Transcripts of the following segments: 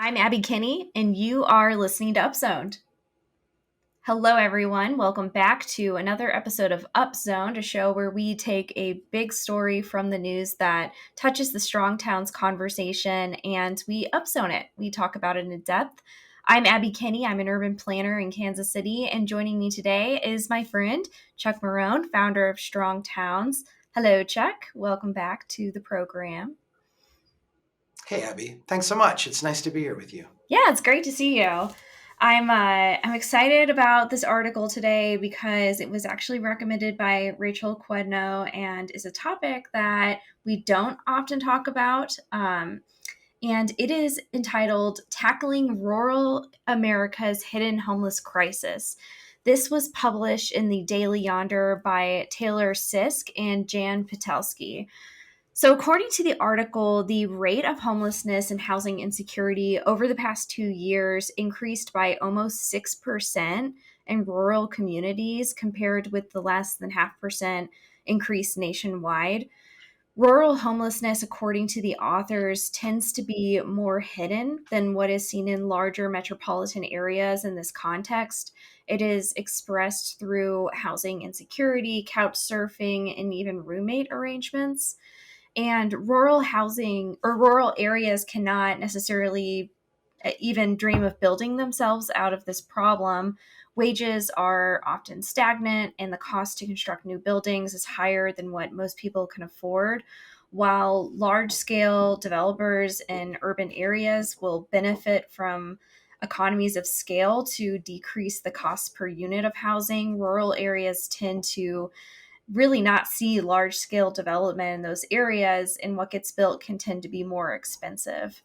I'm Abby Kinney, and you are listening to Upzoned. Hello, everyone. Welcome back to another episode of Upzoned, a show where we take a big story from the news that touches the strong towns conversation and we upzone it. We talk about it in depth. I'm Abby Kinney. I'm an urban planner in Kansas City, and joining me today is my friend Chuck Marohn, founder of Strong Towns. Hello, Chuck. Welcome back to the program. Hey, Abby. Thanks so much. It's nice to be here with you. Yeah, it's great to see you. I'm excited about this article today because it was actually recommended by Rachel Quedno and is a topic that we don't often talk about. And it is entitled Tackling Rural America's Hidden Homeless Crisis. This was published in the Daily Yonder by Taylor Sisk and Jan Patelski. So, according to the article, the rate of homelessness and housing insecurity over the past 2 years increased by almost 6% in rural communities compared with the less than 0.5% increase nationwide. Rural homelessness, according to the authors, tends to be more hidden than what is seen in larger metropolitan areas in this context. It is expressed through housing insecurity, couch surfing, and even roommate arrangements. And rural housing or rural areas cannot necessarily even dream of building themselves out of this problem. Wages are often stagnant, and the cost to construct new buildings is higher than what most people can afford. While large scale developers in urban areas will benefit from economies of scale to decrease the cost per unit of housing, rural areas tend to really not see large scale development in those areas, and what gets built can tend to be more expensive.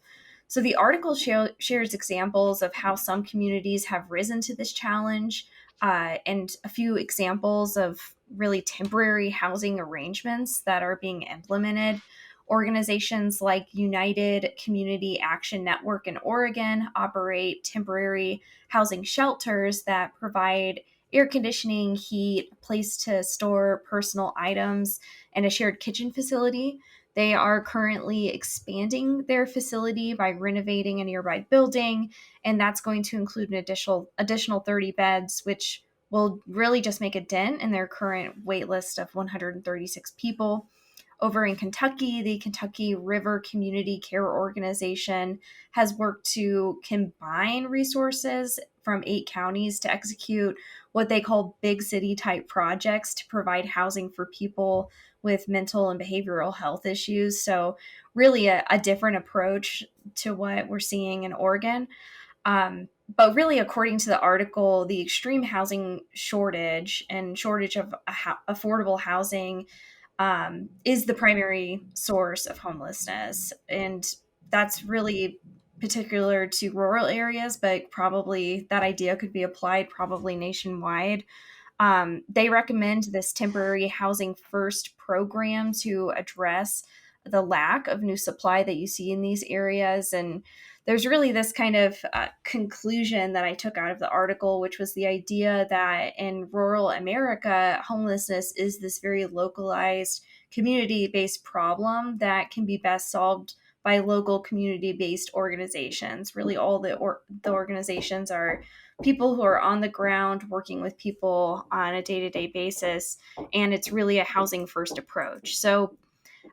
So the article shares examples of how some communities have risen to this challenge, and a few examples of really temporary housing arrangements that are being implemented. Organizations like United Community Action Network in Oregon operate temporary housing shelters that provide air conditioning, heat, a place to store personal items, and a shared kitchen facility. They are currently expanding their facility by renovating a nearby building, and that's going to include an additional 30 beds, which will really just make a dent in their current wait list of 136 people. Over in Kentucky, the Kentucky River Community Care Organization has worked to combine resources from 8 counties to execute what they call big city type projects to provide housing for people with mental and behavioral health issues. So, really, a different approach to what we're seeing in Oregon. But really, according to the article, the extreme housing shortage and shortage of affordable housing is the primary source of homelessness. And that's really particular to rural areas, but probably that idea could be applied probably nationwide. They recommend this temporary housing first program to address the lack of new supply that you see in these areas. And there's really this kind of conclusion that I took out of the article, which was the idea that in rural America, homelessness is this very localized, community based problem that can be best solved by local community based organizations. Really, all the organizations are people who are on the ground working with people on a day-to-day basis, and it's really a housing first approach. So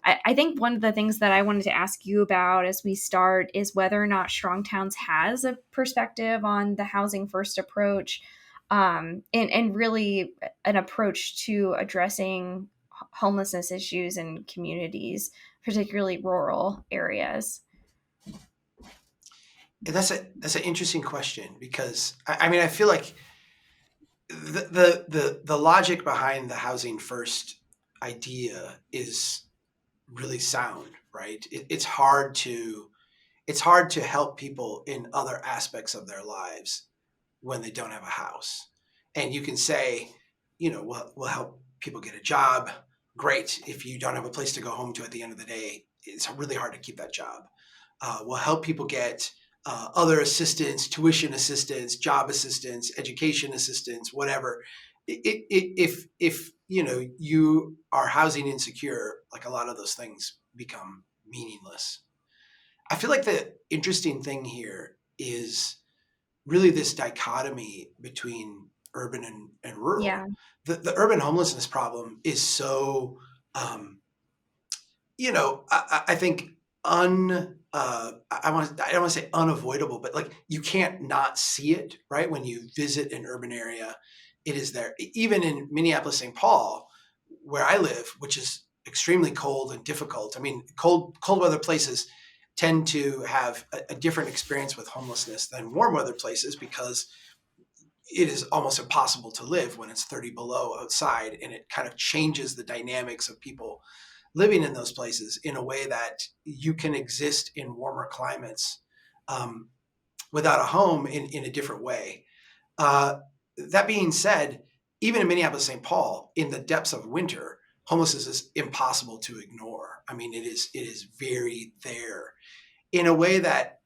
I think one of the things that I wanted to ask you about as we start is whether or not Strong Towns has a perspective on the housing first approach, and really an approach to addressing homelessness issues in communities, particularly rural areas. And that's an interesting question because I mean I feel like the logic behind the housing first idea is really sound, right? It's hard to help people in other aspects of their lives when they don't have a house. And you can say, we'll help people get a job. Great. If you don't have a place to go home to at the end of the day, it's really hard to keep that job. We'll help people get other assistance, tuition assistance, job assistance, education assistance, whatever. If you are housing insecure, like a lot of those things become meaningless. I feel like the interesting thing here is really this dichotomy between urban and rural. Yeah. The urban homelessness problem is so, um, I think I don't want to say unavoidable, but like you can't not see it, right? When you visit an urban area, it is there. Even in Minneapolis, St. Paul, where I live, which is extremely cold and difficult. I mean, cold weather places tend to have a different experience with homelessness than warm weather places because it is almost impossible to live when it's 30 below outside, and it kind of changes the dynamics of people living in those places in a way that you can exist in warmer climates um, without a home in a different way. Uh, that being said, even in Minneapolis, St. Paul, in the depths of winter, homelessness is impossible to ignore. I mean, it is very there in a way that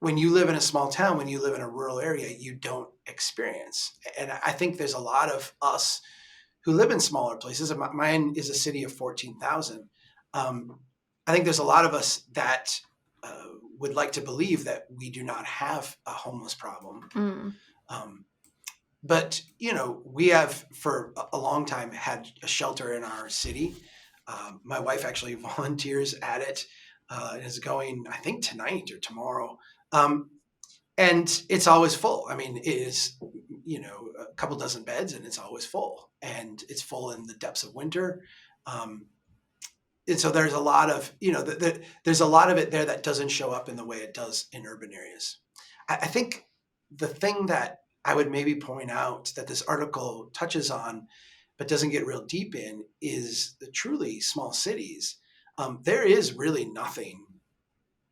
when you live in a small town, when you live in a rural area, you don't experience. And I think there's a lot of us who live in smaller places. Mine is a city of 14,000. Um, I think there's a lot of us that would like to believe that we do not have a homeless problem. Mm. Um, but, we have for a long time had a shelter in our city. My wife actually volunteers at it and is going, I think, tonight or tomorrow. Um, and it's always full. I mean, it is, a couple dozen beds and it's always full, and it's full in the depths of winter. Um, and so there's a lot of, there's a lot of it there that doesn't show up in the way it does in urban areas. I think the thing that I would maybe point out that this article touches on, but doesn't get real deep in, is the truly small cities. There is really nothing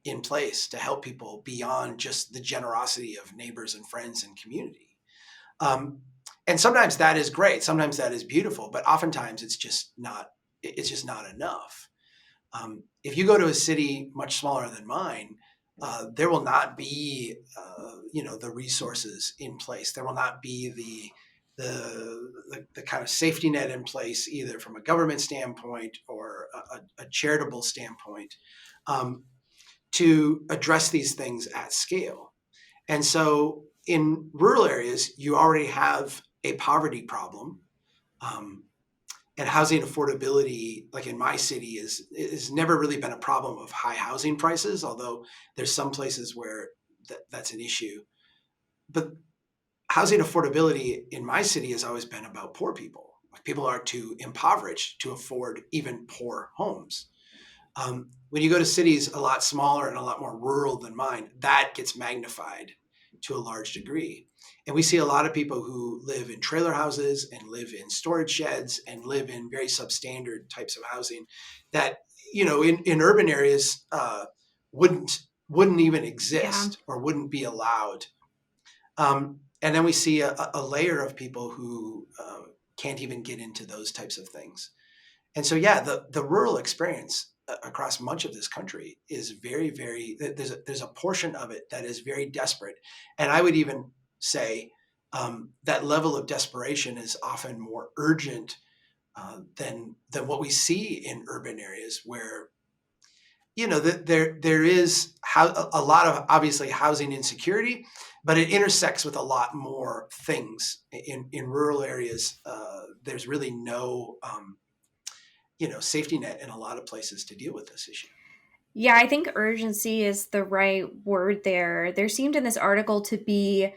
in place to help people beyond just the generosity of neighbors and friends and community. Um, and sometimes that is great. Sometimes that is beautiful, but oftentimes it's just not. It's just not enough. If you go to a city much smaller than mine, there will not be, the resources in place. There will not be the kind of safety net in place, either from a government standpoint or a charitable standpoint. Um, to address these things at scale. And so in rural areas, you already have a poverty problem. Um, and housing affordability, like in my city, is never really been a problem of high housing prices, although there's some places where that's an issue. But housing affordability in my city has always been about poor people. Like people are too impoverished to afford even poor homes. When you go to cities a lot smaller and a lot more rural than mine, that gets magnified to a large degree. And we see a lot of people who live in trailer houses and live in storage sheds and live in very substandard types of housing that, in urban areas wouldn't even Yeah. exist or wouldn't be allowed. And then we see a layer of people who can't even get into those types of things. And so, yeah, the rural experience across much of this country is very, very. There's a portion of it that is very desperate, and I would even say that level of desperation is often more urgent than what we see in urban areas, where there is a lot of obviously housing insecurity, but it intersects with a lot more things in rural areas. There's really no safety net in a lot of places to deal with this issue. Yeah, I think urgency is the right word there. There seemed in this article to be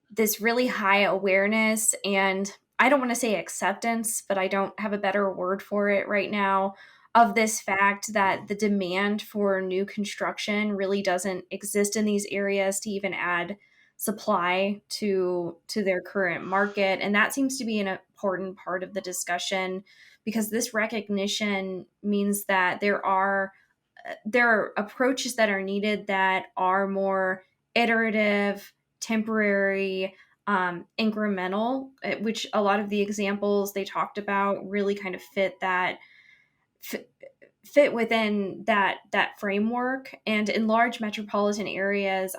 this really high awareness and I don't want to say acceptance, but I don't have a better word for it right now, of this fact that the demand for new construction really doesn't exist in these areas to even add supply to their current market. And that seems to be an important part of the discussion because this recognition means that there are approaches that are needed that are more iterative, temporary, incremental, which a lot of the examples they talked about really kind of fit, fit within that framework. And in large metropolitan areas,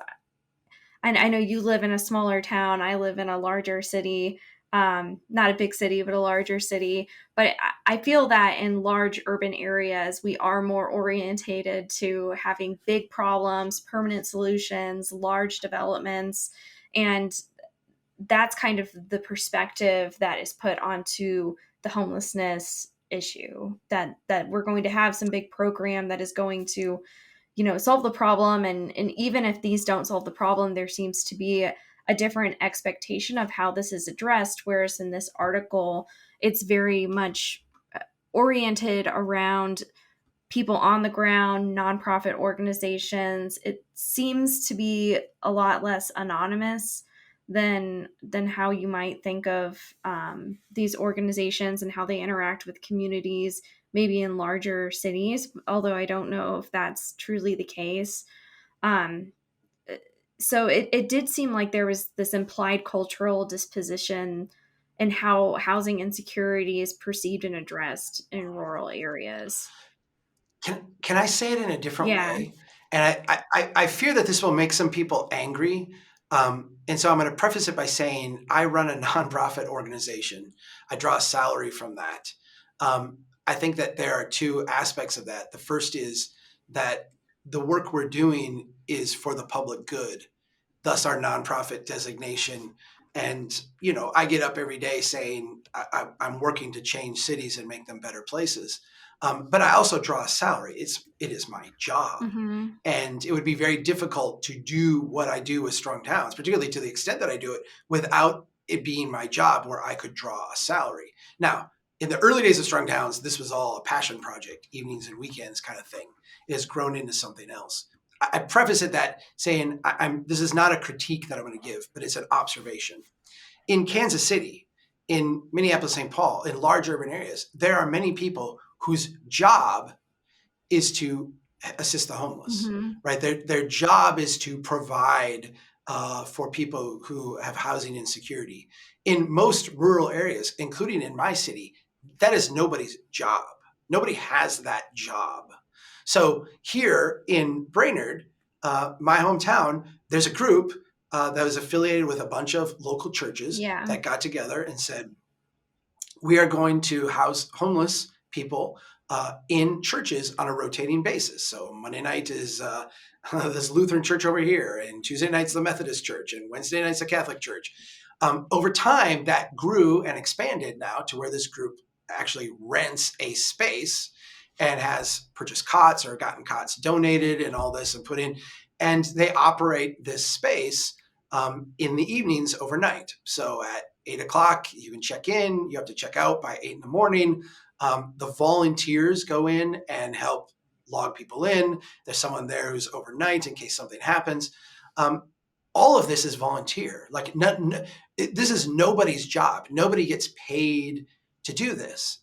and I know you live in a smaller town, I live in a larger city. not a big city, but a larger city. But I feel that in large urban areas, we are more orientated to having big problems, permanent solutions, large developments. And that's kind of the perspective that is put onto the homelessness issue, that we're going to have some big program that is going to, solve the problem. And even if these don't solve the problem, there seems to be a different expectation of how this is addressed. Whereas in this article, it's very much oriented around people on the ground, nonprofit organizations. It seems to be a lot less anonymous than how you might think of these organizations and how they interact with communities, maybe in larger cities. Although I don't know if that's truly the case. Um, so it did seem like there was this implied cultural disposition in how housing insecurity is perceived and addressed in rural areas. Can I say it in a different Yeah. way? And I fear that this will make some people angry. And so I'm going to preface it by saying I run a nonprofit organization. I draw a salary from that. I think that there are two aspects of that. The first is that the work we're doing is for the public good, thus our nonprofit designation. And, I get up every day saying I'm working to change cities and make them better places. But I also draw a salary. It is my job. Mhm. And it would be very difficult to do what I do with Strong Towns, particularly to the extent that I do it, without it being my job where I could draw a salary. Now, in the early days of Strong Towns, this was all a passion project, evenings and weekends kind of thing. It has grown into something else. I preface it that saying this is not a critique that I'm going to give, but it's an observation. In Kansas City, in Minneapolis, St. Paul, in large urban areas, there are many people whose job is to assist the homeless, Mhm. right? Their job is to provide for people who have housing insecurity. In most rural areas, including in my city, that is nobody's job. Nobody has that job. So here in Brainerd, my hometown, there's a group that was affiliated with a bunch of local churches Yeah. that got together and said, we are going to house homeless people in churches on a rotating basis. So Monday night is this Lutheran church over here, and Tuesday night's the Methodist church, and Wednesday night's the Catholic church. Over time, that grew and expanded now to where this group actually rents a space and has purchased cots or gotten cots donated and all this and put in. And they operate this space in the evenings overnight. So at 8 o'clock, you can check in. You have to check out by 8 in the morning. The volunteers go in and help log people in. There's someone there who's overnight in case something happens. All of this is volunteer. This is nobody's job. Nobody gets paid to do this.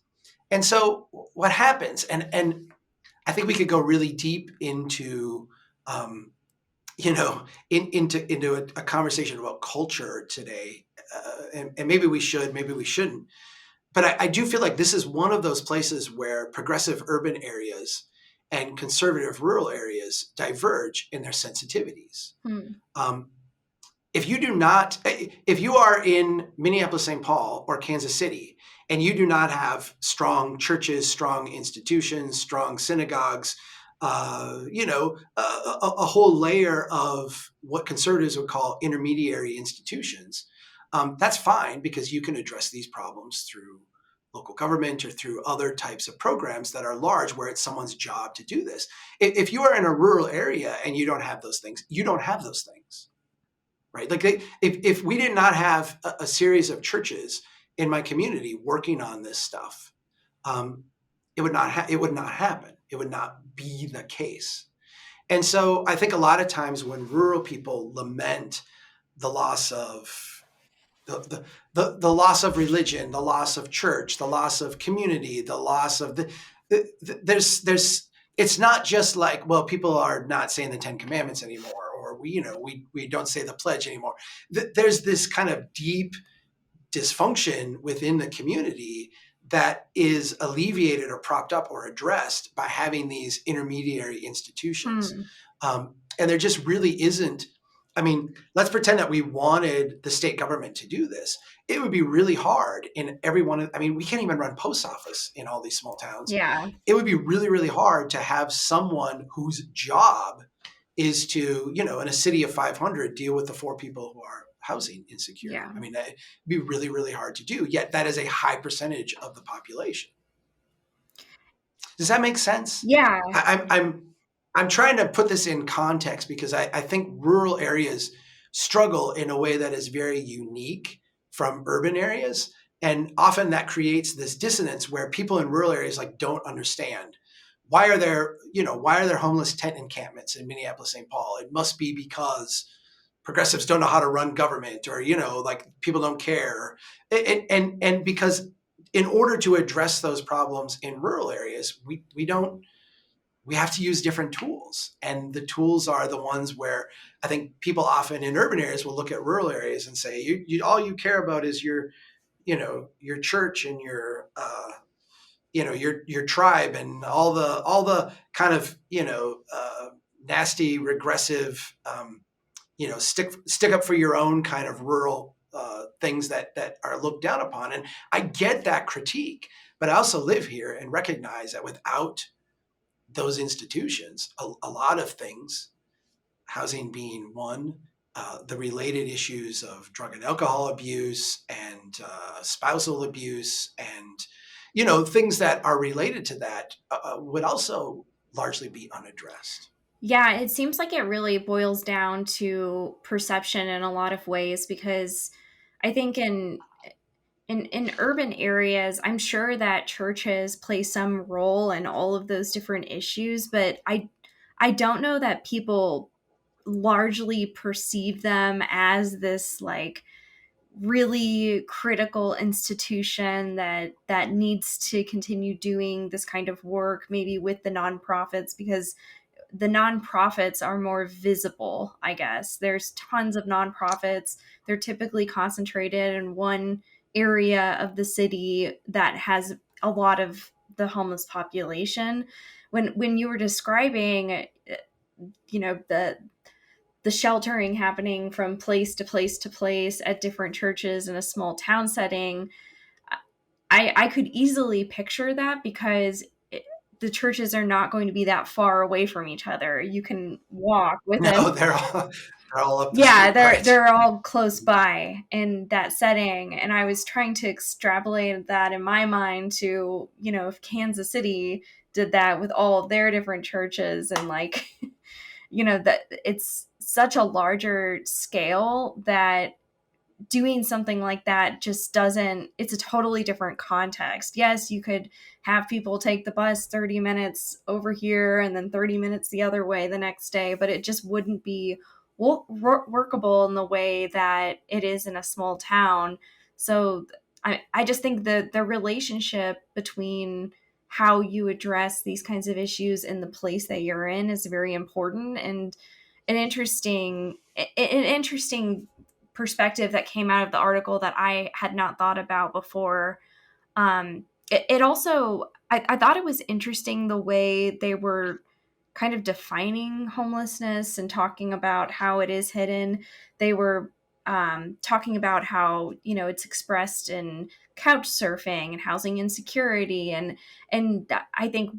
And so what happens, and I think we could go really deep into into a conversation about culture today, and maybe we should, maybe we shouldn't. But I do feel like this is one of those places where progressive urban areas and conservative rural areas diverge in their sensitivities. Hmm. Um, if you are in Minneapolis, St. Paul, or Kansas City, and you do not have strong churches, strong institutions, strong synagogues, a whole layer of what conservatives would call intermediary institutions, that's fine because you can address these problems through local government or through other types of programs that are large where it's someone's job to do this. If you are in a rural area and you don't have those things, you don't have those things, right? If we did not have a series of churches in my community working on this stuff, it would not happen. It would not be the case. And so I think a lot of times when rural people lament the loss of the loss of religion, the loss of church, the loss of community, the loss of there's it's not just like, well, people are not saying the Ten Commandments anymore, or we don't say the pledge anymore. There's this kind of deep dysfunction within the community that is alleviated or propped up or addressed by having these intermediary institutions. Hmm. And there just really isn't I mean, let's pretend that we wanted the state government to do this. It would be really hard in every one of, I mean, we can't even run post office in all these small towns. Yeah. It would be really, really hard to have someone whose job is to, in a city of 500, deal with the 4 people who are housing insecure. Yeah. I mean, that'd be really, really hard to do. Yet that is a high percentage of the population. Does that make sense? Yeah. I'm trying to put this in context because I think rural areas struggle in a way that is very unique from urban areas. And often that creates this dissonance where people in rural areas like don't understand why are there homeless tent encampments in Minneapolis, St. Paul? It must be because progressives don't know how to run government, or like people don't care, and because in order to address those problems in rural areas, we have to use different tools. And the tools are the ones where I think people often in urban areas will look at rural areas and say, all you care about is your church and your tribe and all the kind of, nasty, regressive, stick up for your own kind of rural things that are looked down upon. And I get that critique, but I also live here and recognize that without those institutions, a lot of things, housing being one, the related issues of drug and alcohol abuse and spousal abuse and things that are related to that would also largely be unaddressed. Yeah, it seems like it really boils down to perception in a lot of ways because I think in urban areas, I'm sure that churches play some role in all of those different issues, but I don't know that people largely perceive them as this like really critical institution that needs to continue doing this kind of work maybe with the nonprofits because the nonprofits are more visible, I guess. There's tons of nonprofits. They're typically concentrated in one area of the city that has a lot of the homeless population. When you were describing, the sheltering happening from place to place to place at different churches in a small town setting, I could easily picture that because the churches are not going to be that far away from each other. You can walk No, within. they're all up the Yeah, street, they're right? they're all close by in that setting, and I was trying to extrapolate that in my mind to, if Kansas City did that with all of their different churches and like, that it's such a larger scale that doing something like that just doesn't, it's a totally different context. Yes, you could have people take the bus 30 minutes over here and then 30 minutes the other way the next day, but it just wouldn't be workable in the way that it is in a small town. So I just think that the relationship between how you address these kinds of issues in the place that you're in is very important, and an interesting perspective that came out of the article that I had not thought about before. It also, I thought it was interesting the way they were kind of defining homelessness and talking about how it is hidden. They were talking about how, it's expressed in couch surfing and housing insecurity, and I think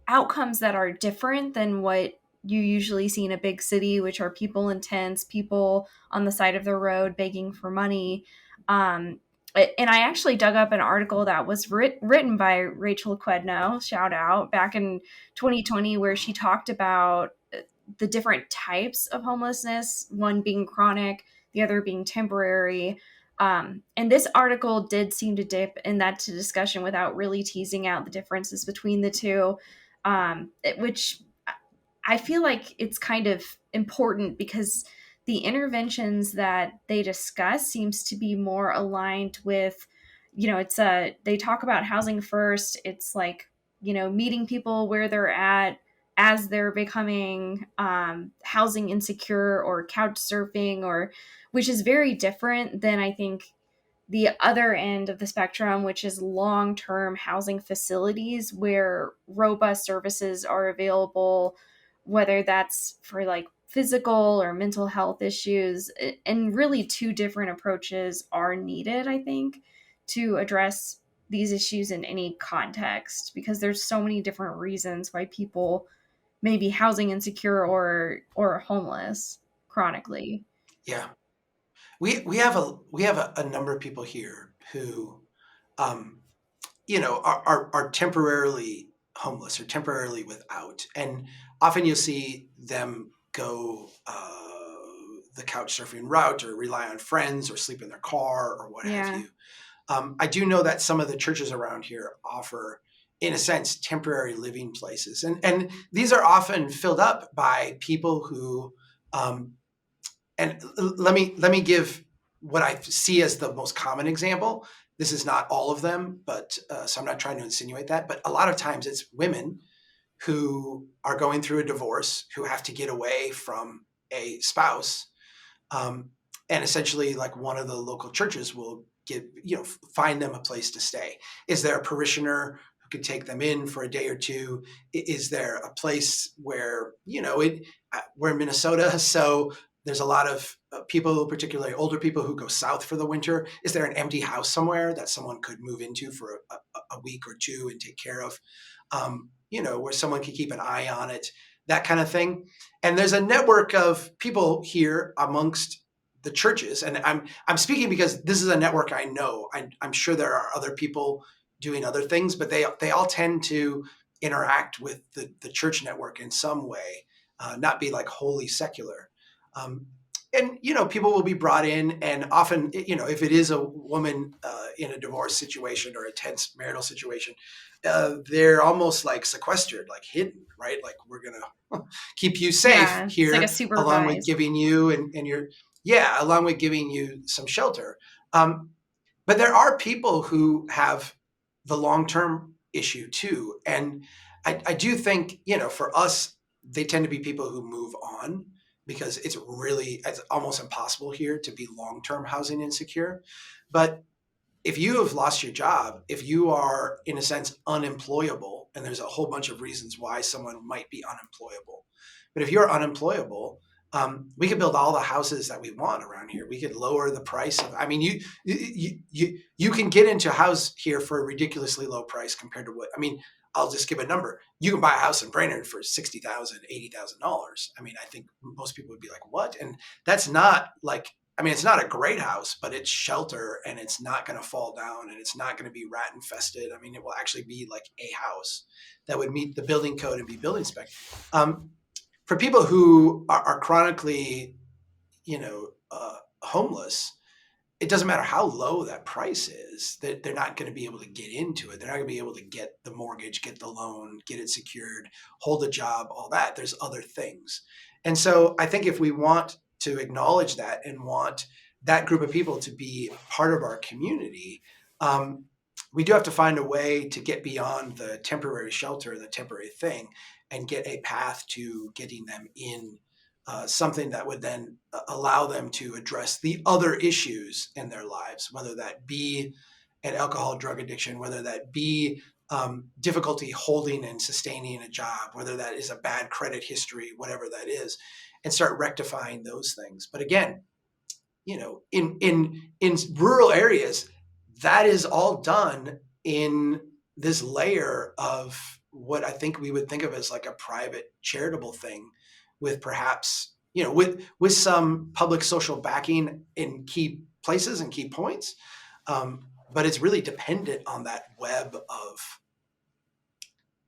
outcomes that are different than what you usually see in a big city, which are people in tents, people on the side of the road begging for money. And I actually dug up an article that was written by Rachel Quedno, shout out, back in 2020, where she talked about the different types of homelessness, one being chronic, the other being temporary. And this article did seem to dip in that to discussion without really teasing out the differences between the two, which I feel like it's kind of important because the interventions that they discuss seems to be more aligned with, they talk about housing first. It's like, meeting people where they're at as they're becoming housing insecure or couch surfing, or which is very different than I think the other end of the spectrum, which is long-term housing facilities where robust services are available, whether that's for like physical or mental health issues. And really, two different approaches are needed, I think, to address these issues in any context, because there's so many different reasons why people may be housing insecure or homeless chronically. Yeah. We have a number of people here who um, are temporarily homeless or temporarily without, and often you'll see them go the couch surfing route or rely on friends or sleep in their car or what have Yeah. you. I do know that some of the churches around here offer, in a sense, temporary living places, and these are often filled up by people who um, and let me give what I see as the most common example. This is not all of them, but so I'm not trying to insinuate that. But a lot of times it's women who are going through a divorce who have to get away from a spouse, um, and essentially, like one of the local churches will find them a place to stay. Is there a parishioner who could take them in for a day or two? Is there a place where we're in Minnesota, so there's a lot of people, particularly older people, who go south for the winter. Is there an empty house somewhere that someone could move into for a week or two and take care of? Where someone can keep an eye on it, that kind of thing. And there's a network of people here amongst the churches, and I'm speaking because this is a network I know. I'm sure there are other people doing other things, but they all tend to interact with the church network in some way, not be like wholly secular. Um, and people will be brought in, and often if it is a woman in a divorce situation or a tense marital situation, they're almost like sequestered, like hidden, right? Like, we're gonna keep you safe Yeah. It's like a here, along with supervised. giving you and your yeah, along with giving you some shelter. Um, but there are people who have the long term issue too, and I do think for us they tend to be people who move on because it's almost impossible here to be long term housing insecure. But if you have lost your job, if you are, in a sense, unemployable, and there's a whole bunch of reasons why someone might be unemployable, but if you're unemployable, we could build all the houses that we want around here. We could lower the price of. I mean, you can get into a house here for a ridiculously low price compared to what. I mean, I'll just give a number. You can buy a house in Brainerd for $60,000, $80,000. I mean, I think most people would be like, "What?" And that's not like, I mean, it's not a great house, but it's shelter and it's not going to fall down and it's not going to be rat infested. I mean, it will actually be like a house that would meet the building code and be building spec. Um, for people who are chronically, homeless, it doesn't matter how low that price is, that they're not going to be able to get into it. They're not going to be able to get the mortgage, get the loan, get it secured, hold a job, all that. There's other things. And so I think if we want to acknowledge that and want that group of people to be part of our community, we do have to find a way to get beyond the temporary shelter, the temporary thing, and get a path to getting them in something that would then allow them to address the other issues in their lives, whether that be an alcohol drug addiction, whether that be difficulty holding and sustaining a job, whether that is a bad credit history, whatever that is, and start rectifying those things. But again, in rural areas, that is all done in this layer of what I think we would think of as like a private charitable thing, with perhaps with some public social backing in key places and key points. But it's really dependent on that web of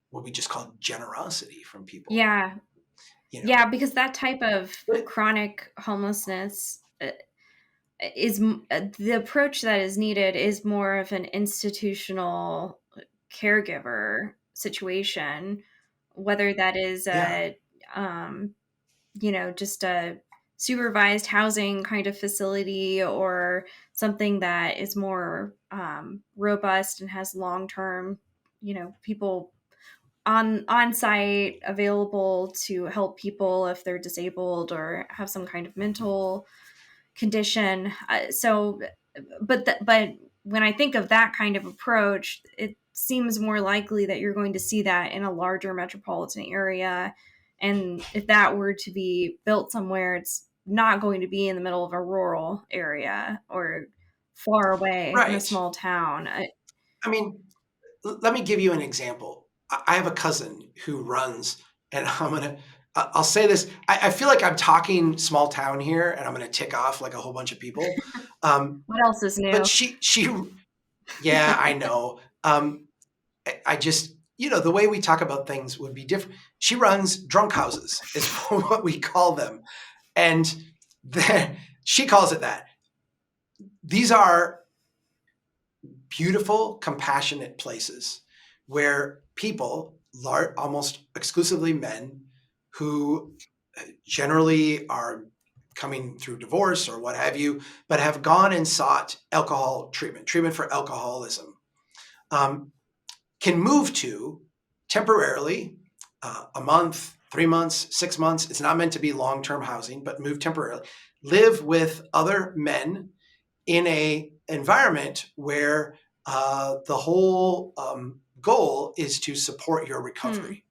what we just call generosity from people. Yeah. You know, Yeah, because that type of but chronic homelessness is the approach that is needed is more of an institutional caregiver situation, whether that is yeah, um, just a supervised housing kind of facility or something that is more robust and has long term, people on site available to help people if they're disabled or have some kind of mental condition. But when I think of that kind of approach, it seems more likely that you're going to see that in a larger metropolitan area And if that were to be built somewhere, it's not going to be in the middle of a rural area or far away in a Right. small town. I mean, let me give you an example. I have a cousin who runs, and I'll say this. I feel like I'm talking small town here, and I'm gonna tick off like a whole bunch of people. What else is But new? yeah, I know. I just, the way we talk about things would be different. She runs drunk houses, is what we call them, and she calls it that. These are beautiful, compassionate places where people, almost exclusively men, who generally are coming through divorce or what have you, but have gone and sought alcohol treatment for alcoholism, um, can move to temporarily, a month, 3 months, 6 months. It's not meant to be long-term housing, but move temporarily, live with other men in a environment where the whole goal is to support your Hmm. recovery.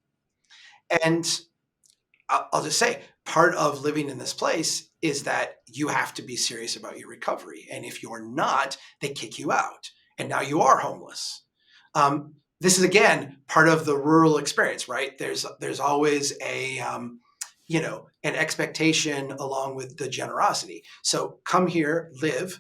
And I'll just say, part of living in this place is that you have to be serious about your recovery. And if you're not, they kick you out. And now you are homeless. This is, again, part of the rural experience, right? There's always an expectation along with the generosity. So come here, live.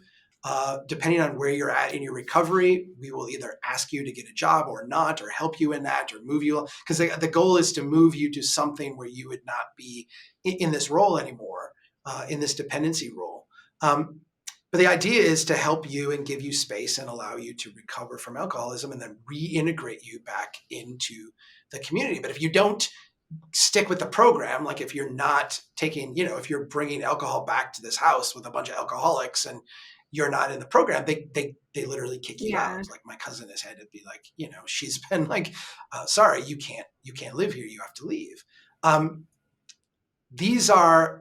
Depending on where you're at in your recovery, we will either ask you to get a job or not, or help you in that, or move you, because the goal is to move you to something where you would not be in this role anymore, in this dependency role. But the idea is to help you and give you space and allow you to recover from alcoholism and then reintegrate you back into the community. But if you don't stick with the program, like if you're not taking, if you're bringing alcohol back to this house with a bunch of alcoholics and you're not in the program, they literally kick you Yeah. out. Like my cousin has had to be like, she's been like, sorry, you can't live here. You have to leave. These are,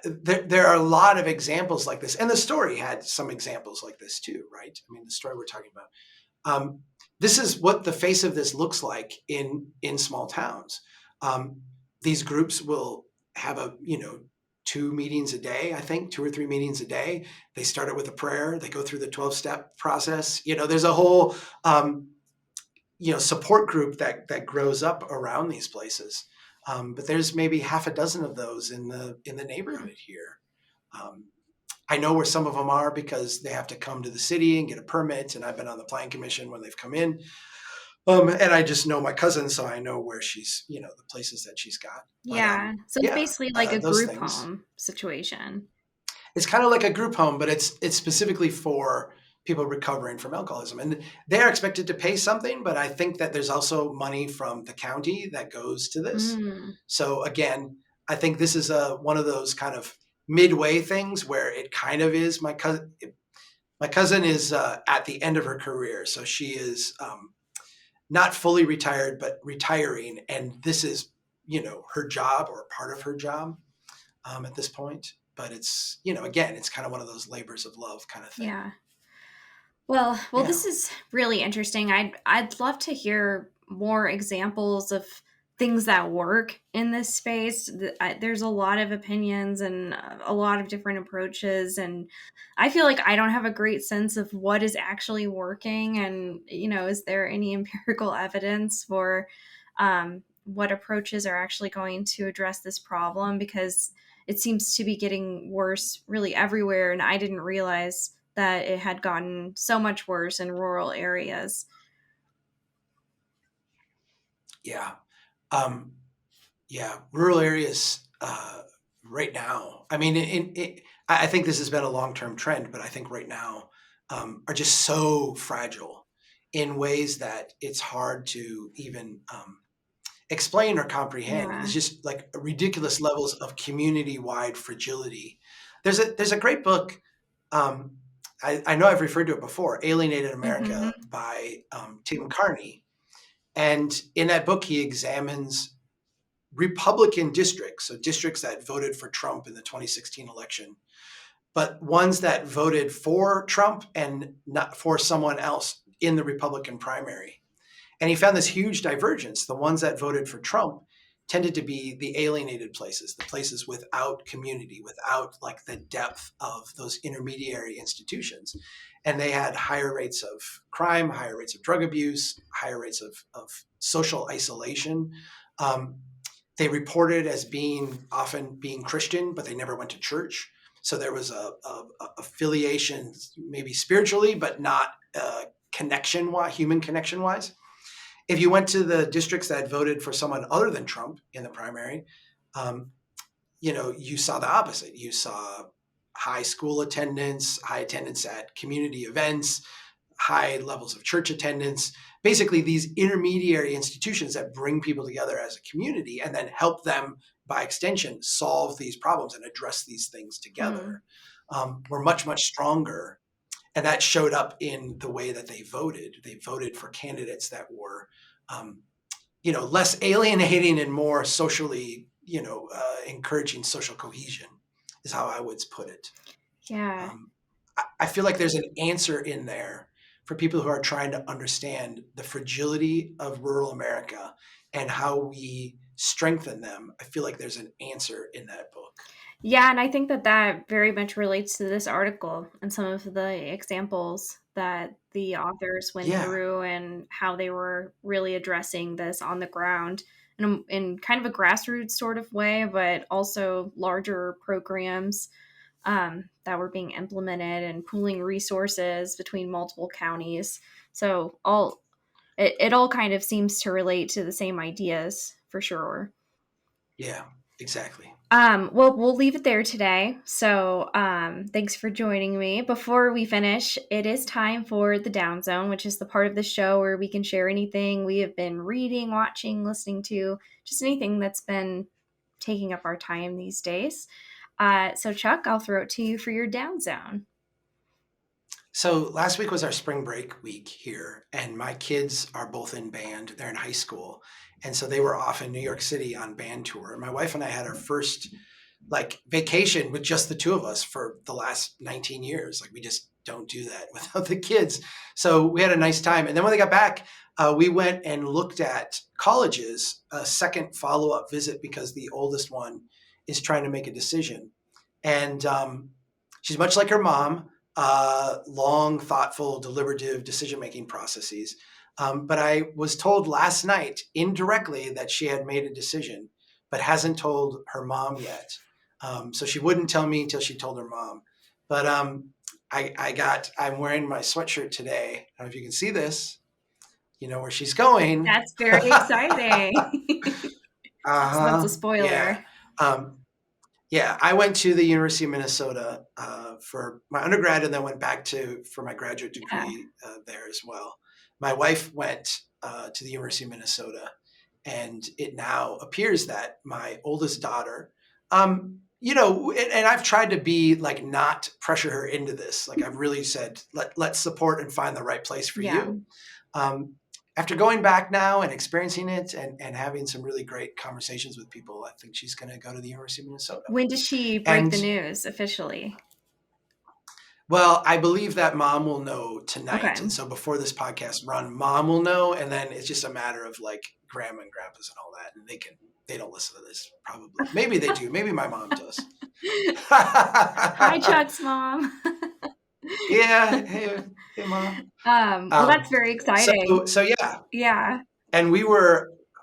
there are a lot of examples like this. And the story had some examples like this too, right? I mean, the story we're talking about. This is what the face of this looks like in small towns. Um, these groups will have 2 meetings a day, I think, 2 or 3 meetings a day. They start it with a prayer. They go through the 12-step process. There's a whole support group that grows up around these places. But there's maybe half a dozen of those in the Hmm. neighborhood here. Um, I know where some of them are because they have to come to the city and get a permit, and I've been on the plan commission when they've come in. And I just know my cousin, so I know where she's, the places that she's got. But Yeah. So it's yeah, basically like a those group things. home situation. It's kind of like a group home, but it's specifically for people recovering from alcoholism, and they are expected to pay something. But I think that there's also money from the county that goes to this. Mm. So again, I think this is one of those kind of midway things where it kind of is my cousin. My cousin is at the end of her career, so she is not fully retired, but retiring, and this is her job or part of her job at this point. But it's again, it's kind of one of those labors of love kind of thing. Yeah. Well, Yeah, this is really interesting. I'd love to hear more examples of things that work in this space. There's a lot of opinions and a lot of different approaches, and I feel like I don't have a great sense of what is actually working. And is there any empirical evidence for what approaches are actually going to address this problem? Because it seems to be getting worse really everywhere, and I didn't realize that it had gotten so much worse in rural areas. yeah, um, yeah. Rural areas right now. I mean, I think this has been a long-term trend, but I think right now are just so fragile in ways that it's hard to even explain or comprehend. Yeah. There's just like ridiculous levels of community-wide fragility. There's a great book. Um, I know I've referred to it before, Alienated Hmm. America by Tim Carney. And in that book, he examines Republican districts, so districts that voted for Trump in the 2016 election, but ones that voted for Trump and not for someone else in the Republican primary. And he found this huge divergence. The ones that voted for Trump tended to be the alienated places, the places without community, without like the depth of those intermediary institutions. And they had higher rates of crime, higher rates of drug abuse, higher rates of social isolation. Um, they reported as often being Christian, but they never went to church. So there was a affiliation, maybe spiritually, but not human connection wise. If you went to the districts that voted for someone other than Trump in the primary, um, you saw the opposite. You saw high school attendance, high attendance at community events, high levels of church attendance, basically these intermediary institutions that bring people together as a community and then help them, by extension, solve these problems and address these things Hmm. together, were much, much stronger. And that showed up in the way that they voted. They voted for candidates that were, um, less alienating and more socially, encouraging social cohesion, is how I would put it. Yeah. Um, I feel like there's an answer in there for people who are trying to understand the fragility of rural America and how we strengthen them. I feel like there's an answer in that book. Yeah, and I think that that very much relates to this article and some of the examples that the authors went Yeah, through and how they were really addressing this on the ground in kind of a grassroots sort of way, but also larger programs that were being implemented and pooling resources between multiple counties. So it all kind of seems to relate to the same ideas for sure. yeah, exactly. Well, we'll leave it there today. So, thanks for joining me. Before we finish, it is time for the Down Zone, which is the part of the show where we can share anything we have been reading, watching, listening to, just anything that's been taking up our time these days. So, Chuck, I'll throw it to you for your Down Zone. So last week was our spring break week here, and my kids are both in band. They're in high school. And so they were off in New York City on band tour. My wife and I had our first like vacation with just the two of us for the last 19 years. Like we just don't do that without the kids. So we had a nice time. And then when they got back, we went and looked at colleges, a second follow up visit because the oldest one is trying to make a decision. And she's much like her mom, long, thoughtful, deliberative decision making processes. But I was told last night indirectly that she had made a decision, but hasn't told her mom yet. So she wouldn't tell me until she told her mom. But I'm wearing my sweatshirt today. I don't know if you can see this. You know where she's going. That's very exciting. So, that's a Yeah. spoiler. Um, yeah, I went to the University of Minnesota for my undergrad, and then went back for my graduate Yeah. degree there as well. My wife went to the University of Minnesota, and it now appears that my oldest daughter, and I've tried to be like not pressure her into this. Like I've really said, let's support and find the right place for Yeah. you. Um, After going back now and experiencing it and having some really great conversations with people, I think she's going to go to the University of Minnesota. When does she break the And news officially? well, I believe that mom will know Okay. tonight. And so before this podcast run, mom will know. And then it's just a matter of like grandma and grandpas and all that. And they don't listen to this probably. Maybe they do. Maybe my mom does. Hi, Chuck's mom. Yeah. Hey, mom. Well, that's very So, exciting. so yeah. Yeah. And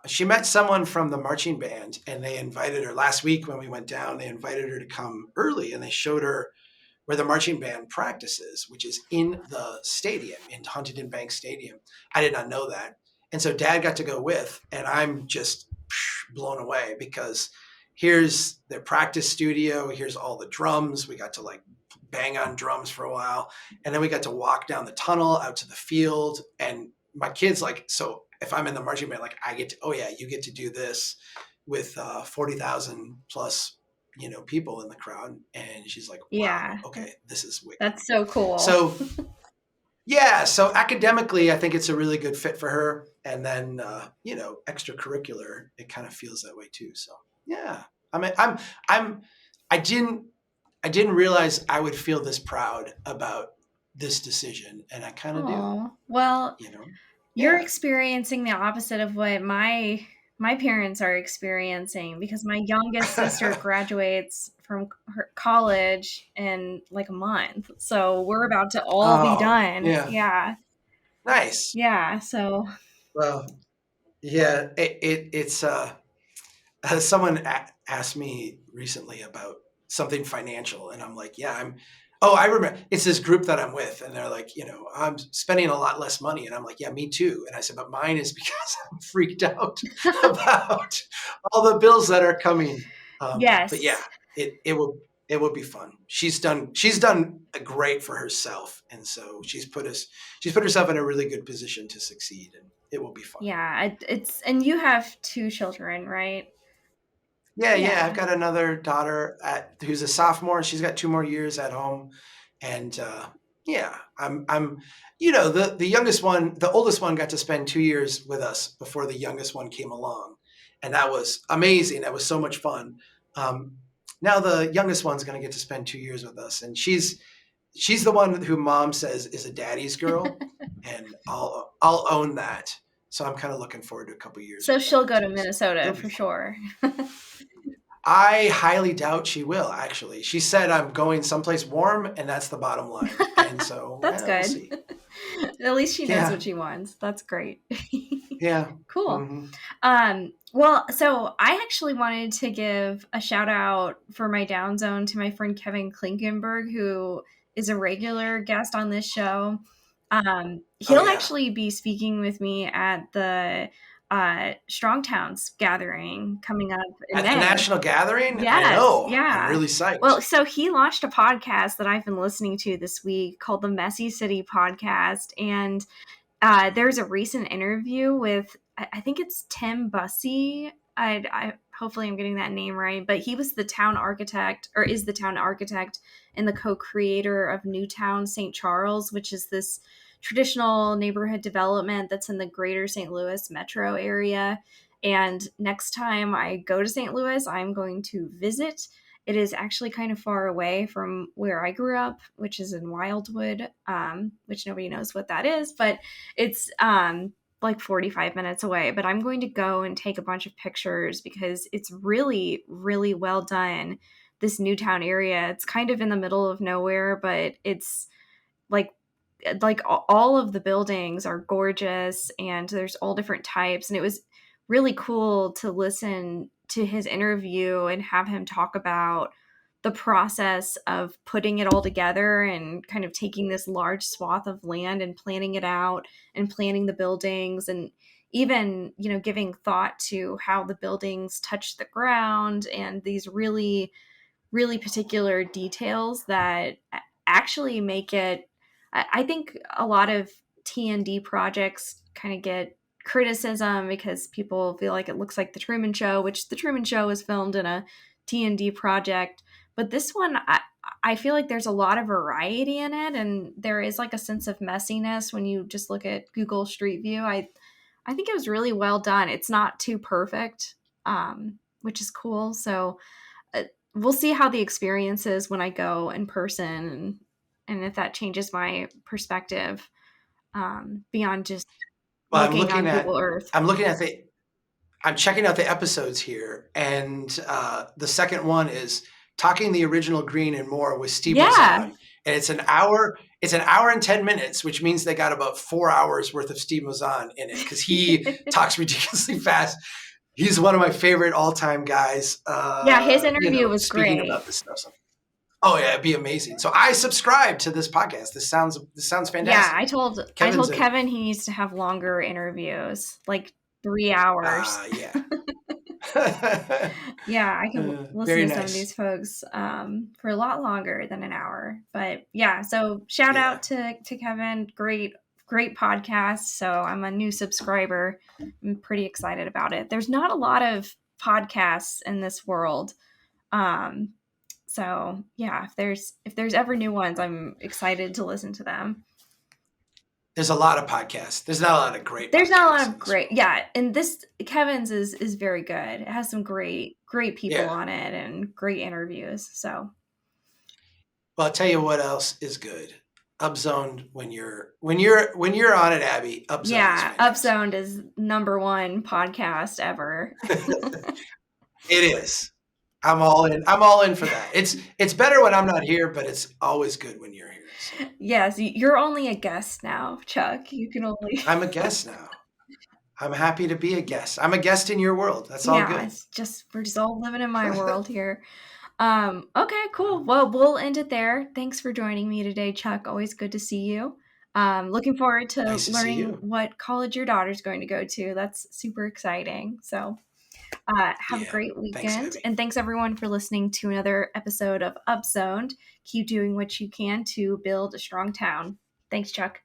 she met someone from the marching band, and they invited her last week when we went down. They invited her to come early, and they showed her where the marching band practices, which is in the stadium, in Huntington Bank Stadium. I did not know that. And so dad got to go with, and I'm just blown away because here's their practice studio. Here's all the drums. We got to like bang on drums for a while. And then we got to walk down the tunnel out to the field. And my kids like, so if I'm in the marching band, like I get to, oh yeah, you get to do this with 40,000 plus people in the crowd. And she's like, wow, Yeah. okay, this is wicked. That's so cool. So yeah, so academically I think it's a really good fit for her. And then extracurricular, it kind of feels that way too. So yeah, I mean I didn't realize I would feel this proud about this decision, and I kind of do, Oh, well, you know. you're Yeah. experiencing the opposite of what my my parents are experiencing, because my youngest sister graduates from her college in like a month. So we're about to all be Oh, done. yeah. Yeah. Nice. Yeah. So Well, yeah, it's someone asked me recently about something financial, and I'm like, yeah, I'm. Oh, I remember. It's this group that I'm with, and they're like, I'm spending a lot less money, and I'm like, yeah, me too. And I said, but mine is because I'm freaked out about all the bills that are coming. But yeah, yes. it will be fun. She's done great for herself, and so she's put herself in a really good position to succeed, and it will be fun. Yeah. And you have two children, right? Yeah, yeah. I've Yeah. got another daughter who's a sophomore, and she's got 2 more years at home. And yeah, I'm, the youngest one, the oldest one got to spend 2 years with us before the youngest one came along, and that was amazing. That was so much fun. Um, Now the youngest one's going to get to spend 2 years with us, and she's the one who mom says is a daddy's girl, and I'll own that. So I'm kind of looking forward to a couple years So with she'll that go to too. So Minnesota it'll be for fun. sure. I highly doubt she will, actually. She said I'm going someplace warm, and that's the bottom line. And so, That's we'll good. see. At least she knows Yeah, what she wants. That's great. yeah. Cool. Hmm. Well, so I actually wanted to give a shout out for my down zone to my friend Kevin Klinkenberg, who is a regular guest on this show. Oh, He'll yeah. actually be speaking with me at the Strong Towns gathering coming up in At the May. national gathering, I Yes, know. I'm yeah. really Well, psyched. so he launched a podcast that I've been listening to this week called the Messy City Podcast, and there's a recent interview with, I think it's Tim Bussey. I hopefully I'm getting that name right, but he was the town architect, or is the town architect and the co-creator of Newtown St. Charles, which is this traditional neighborhood development that's in the greater St. Louis metro area. And next time I go to St. Louis, I'm going to visit. It is actually kind of far away from where I grew up, which is in Wildwood, which nobody knows what that is, but it's like 45 minutes away. But I'm going to go and take a bunch of pictures because it's really, really well done. This Newtown area, it's kind of in the middle of nowhere, but it's like all of the buildings are gorgeous, and there's all different types, and it was really cool to listen to his interview and have him talk about the process of putting it all together and kind of taking this large swath of land and planning it out and planning the buildings, and even giving thought to how the buildings touch the ground, and these really, really particular details that actually make it. I think a lot of T&D projects kind of get criticism because people feel like it looks like the Truman Show, which the Truman Show was filmed in a T&D project. But this one, I feel like there's a lot of variety in it, and there is like a sense of messiness when you just look at Google Street View. I think it was really well done. It's not too perfect, which is cool. So uh, we'll see how the experience is when I go in person, and if that changes my perspective beyond just Well, looking on Google Earth. I'm looking at I'm checking out the episodes here, and the second one is Talking the Original Green and More with Steve Yeah. Mazan. And it's an hour. It's an hour and 10 minutes, which means they got about 4 hours worth of Steve Mazan in it because he talks ridiculously fast. He's one of my favorite all-time guys. Yeah, his interview was Speaking great. about this stuff. So, oh yeah, it'd be amazing. So I subscribe to this podcast. This sounds Yeah, fantastic. I Kevin's told a Kevin he needs to have longer interviews, like 3 hours. yeah. Yeah, I can listen Very to some of nice. these folks for a lot longer than an hour. But yeah, so shout Yeah. out to Kevin. Great podcast. So I'm a new subscriber. I'm pretty excited about it. There's not a lot of podcasts in this world. Um, so yeah, if there's ever new ones, I'm excited to listen to them. There's a lot of podcasts. There's not a lot of great There's not a podcasts lot in of this great, world. yeah, and this Kevin's is very good. It has some great people Yeah. on it and great interviews. So Well, I'll tell you what else is good. Upzoned when you're on it, Abby. Upzoned is Yeah, fantastic. Upzoned is #1 podcast ever. It is. I'm all in. I'm all in for that. It's better when I'm not here, but it's always good when you're here. So Yes, you're only a guest now, Chuck. You can only I'm a guest now. I'm happy to be a guest. I'm a guest in your world. That's all Yeah, good. it's just we're just all living in my world here. Okay, cool. Well, we'll end it there. Thanks for joining me today, Chuck. Always good to see you. Looking forward to Nice to see learning you. what college your daughter's going to go to. That's super exciting. So, have a Yeah. great Thanks, weekend. Abby. And thanks everyone for listening to another episode of Upzoned. Keep doing what you can to build a strong town. Thanks, Chuck.